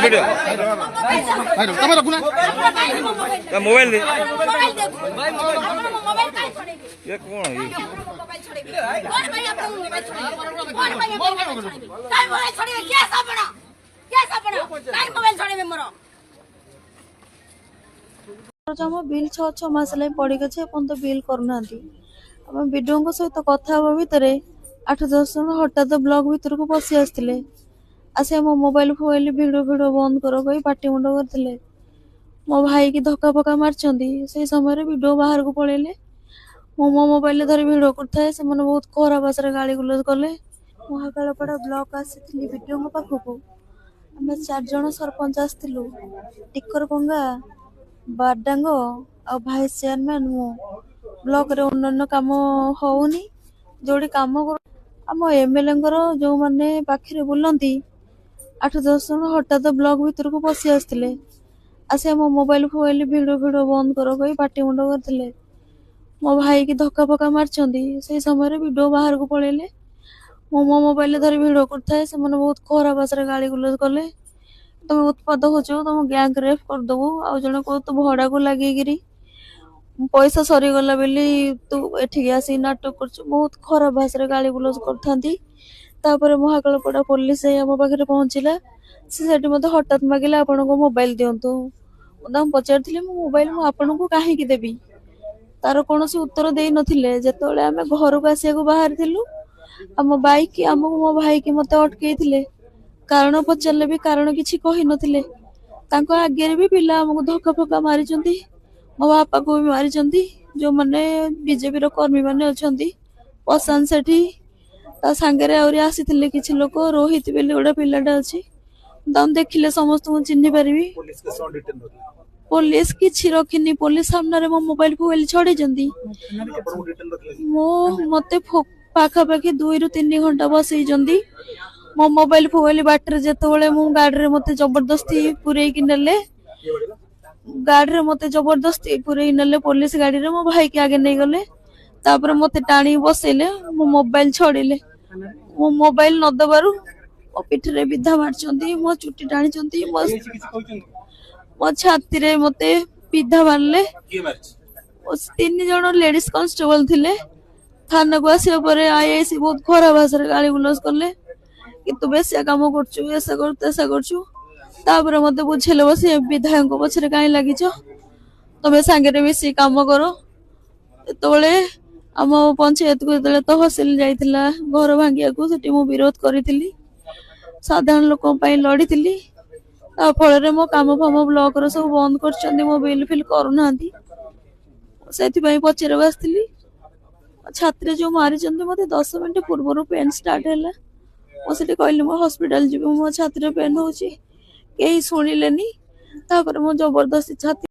video mobile दे ये कौन है बिल 6 मास पड़ी गए तो बिल करना वीडियो सहित कथा हवा भितर 8-10 जन हठात ब्लॉक भीतर को पशि आसते आसे मो मोबाइल फोबाइल भिडियो भिडियो बंद कर पाटी मुंड करते मो भाई की धक्का फक्का मार्चंती से समय वीडियो बाहर को पलैले मो मोबाइल धरी भिडियो करता से बहुत खराब भाषा गाड़ी गुलज कले महाकालपड़ा ब्लॉक आसी वीडियो पाखक आम 4 जन सरपंच आसलु टिकर पंगा बारडांग आ भाइस चेयरमैन मु ब्लॉक रे उन्नयन काम होउनी जोड़ी काम कर आम एमएलए जो मैंने पाखे बुलती 8-10 जन हठात ब्लॉक भीतर को पशि आसते आसे मो मोबाइल फोबाइल भिडियो भिडियो बंद कर पाटी मुंड करते मो भाई की धक्का फक्का मार्चंती से समय वीडियो बाहर को पलैले मो मोबाइल धरी भिडियो करता से बहुत खराब भाषा गाड़ी गुलज कले तुम उत्पाद हो तुम गैंग रेप करदेबू आ जन कह तू भड़ा को लगे पैसा सरीगला बोली तू एठिक आसी नाटक कर बहुत खराब भाषा गाड़ी गुलज कर महाकालपड़ा पुलिस आम पाखे पहुंचला से मत हठात मागिले आपण मोबाइल दिंतु पचारि मोबाइल आपन को कहीं देवी तार कौन उत्तर दे नथिले जेतोले आमे घर को आसिया को बाहर थिलु आम बाइक आमको मो भाई की मत अटकई थिले कारण पचारे भी कारण किसी कही नथिले तांको आगे भी पिला आमको धक्का फक्का मारी मो बापा को भी मारी जो मैंने बीजेपी कर्मी मैंने अच्छा पशान सेठी सांगे आसी किसी लोक रोहित बोली गोटे पिलाटा अच्छी देखिले समस्त चिन्ह पारि पुलिस किसी रखिनी पुलिस सामने मो मोबाइल फोबाइल छड़े मो मत पाखापाखि 2-3 घंटा बसई मो मोबाइल फोबाइल बाटर जिते मु गाड़ी मत जबरदस्ती पूरे ने गाड़ी मत जबरदस्ती पूरे ने पुलिस गाड़ी मो भाई के आगे नहीं गले मत टाणी बसैले मो मोबाइल छड़े मो मोबाइल न दबारु मो पिठरे विधा मारचंती मो चुटी टाणी मो छाती रे मते विधा मारले 3 जन लेडीज कांस्टेबल थिले थाना को आसिया परे आईआईसी बहुत खराब भाषा गाड़ी गुलज कले कि तू बेसिया काम करछु ऐसा कर तैसा करछु तापर मते बुझेले बस विधायक पछरे काई लागि छ तबे सांगे बेसी काम करो तोले आम पंचायत को जो तहसिल जाइथिला घर भांगिया को सेठी मु विरोध करिथिली साधारण लोक पई लड़ीथिली फल मो काम फाम ब्लॉक रो सब बंद कर मो बिल फिल करूना से पचार आसती छात्री जो मारी मत 10 मिनट पूर्व पेन स्टार्ट है मुझे कहली मो हॉस्पिटल जी मो छाती पेन हो शुणिले मो जबरदस्ती छाती